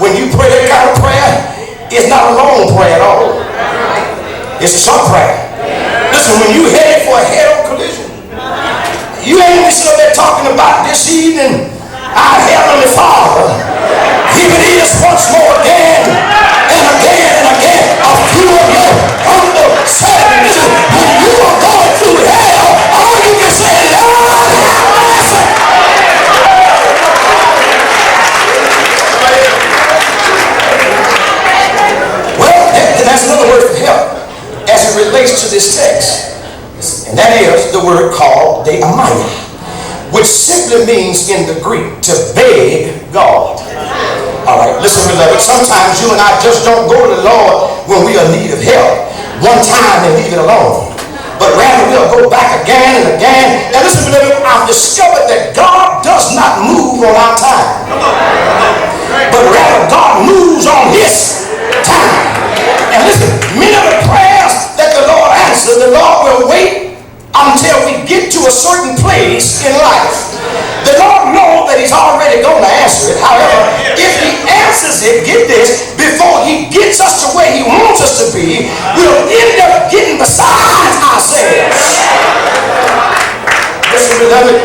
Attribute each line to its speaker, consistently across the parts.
Speaker 1: when you pray that kind of prayer, it's not a long prayer at all. It's a short prayer. Listen, when you headed for a head-on collision, you ain't sitting up there talking about this evening, our Heavenly Father, here it is once more again and again and again. A few of you humble servants, listen, when you are going through hell, all you can say is, Lord, have mercy. Well, that's another word for help as it relates to this text. And that is the word called deamaya, which simply means in the Greek to beg God. All right, listen, beloved. Sometimes you and I just don't go to the Lord when we are in need of help one time and leave it alone. But rather we'll go back again and again. And listen, beloved, I've discovered that God does not move on our time, but rather God moves on His time. And listen, many of the prayers that the Lord answers, the Lord will wait until we get to a certain place in life. The Lord knows that He's already going to answer it. However, if He answers it, get this, before He gets us to where He wants us to be, we'll end up getting besides ourselves. Listen, beloved,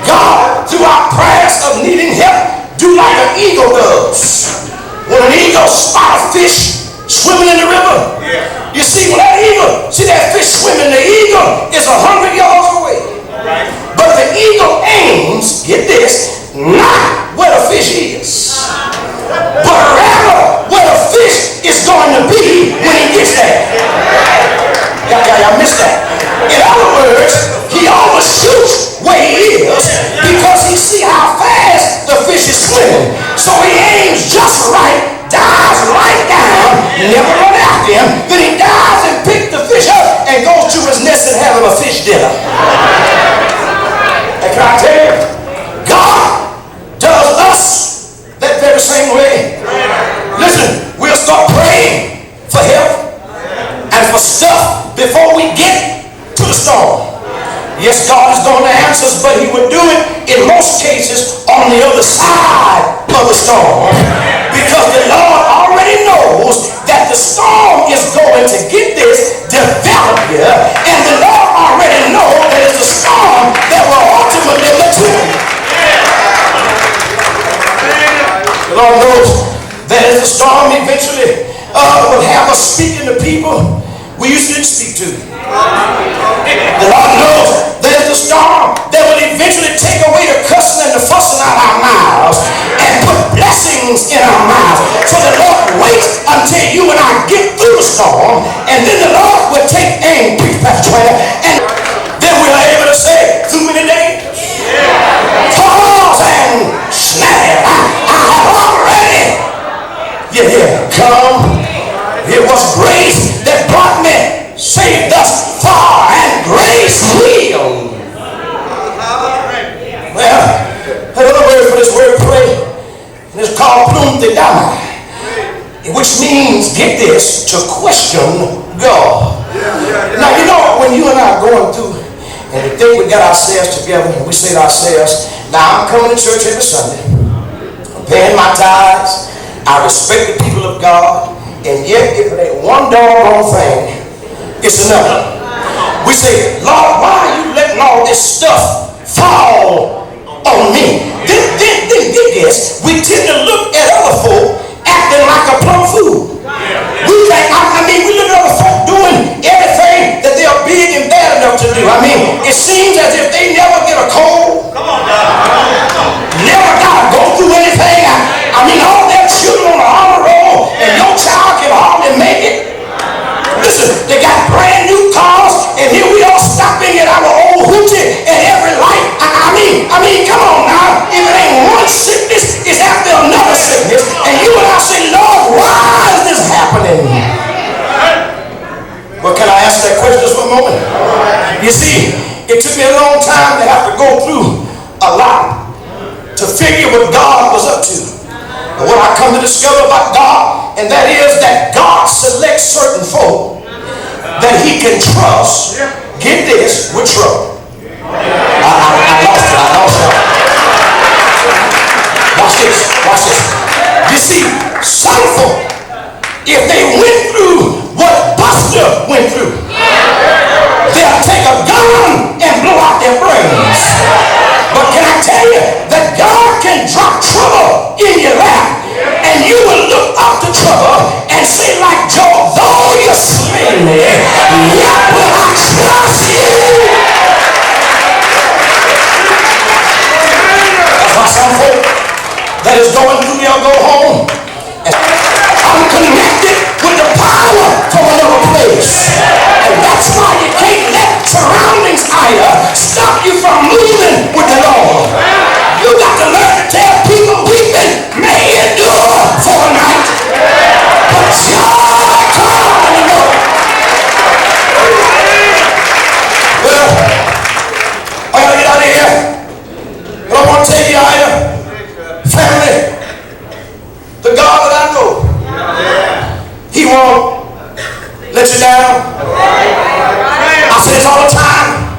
Speaker 1: God, through our prayers of needing help, do like an eagle does. When an eagle spots a fish swimming in the river, you see, when that eagle, see that fish swimming, the eagle is 100 yards away. But the eagle aims, get this, not where the fish is, but rather where the fish is going to be when he gets there. Y'all missed that. In other words, he always shoots where he is because he sees how fast the fish is swimming. So he aims just right, dives right down, never run after him, then he dives and picks the fish up and goes to his nest and having a fish dinner. And can I tell you, God does us that very same way. Listen, we'll start praying for help and for stuff before we get to the storm. Yes, God is going to answer us, but He would do it in most cases on the other side of the storm, because the Lord already knows that the storm is going to get this, develop here, and the Lord already knows that it's a storm that will ultimately mature. The Lord knows that as the storm eventually will have us speaking to people we usually speak to. The Lord knows there's a storm that will eventually take away the cussing and the fussing out of our mouths and put blessings in our mouths. So the Lord waits until you and I get through the storm, and then the Lord will take aim, and then we're able to say, through many days, pause and snap. I have already, come. It was grace that brought me, saved us far, and grace will. Well, another word for this word pray, and it's called plumdidama, which means, get this, to question God. Now, you know, when you and I are going through, and we think we got ourselves together, and we say to ourselves, now I'm coming to church every Sunday, I'm paying my tithes, I respect the people of God, and yet if it ain't one doggone thing, it's enough. We say, Lord, why are you letting all this stuff fall on me? Then get this, we tend to look at other folk acting like a plum fool. We think, we look at other folk doing everything that they're big and bad enough to do. It seems as if they never get a cold, never gotta go through anything. All their children on the honor roll, and your child can hardly make it. Listen, they got brand new cars, and here we are stopping at our old hoochie at every light. Come on now. If it ain't one sickness, it's after another sickness. And you and I say, Lord, why is this happening? Well, can I ask that question just for a moment? You see, it took me a long time to have to go through a lot to figure what God was up to. But what I come to discover about God, and that is that God selects certain folk that He can trust, get this, with trouble. I lost it. Watch this. You see, some folk, if they went through what Buster went through, they'll take a gun and blow out their brains. But can I tell you that God can drop trouble in your lap, and you will look up to trouble and say like Job, though you slay me, yet will I trust you. That's why some folk that is going through, they'll go home and I'm connected with the power from another place. And that's why you can't let surroundings either stop you from moving with the Lord. You got to learn to tell people weeping may endure for a night, but joy comes in the morning. Well, I gotta get out of here. I don't want to take you either. Family, the God that I know, He won't let you down. I say this all the time.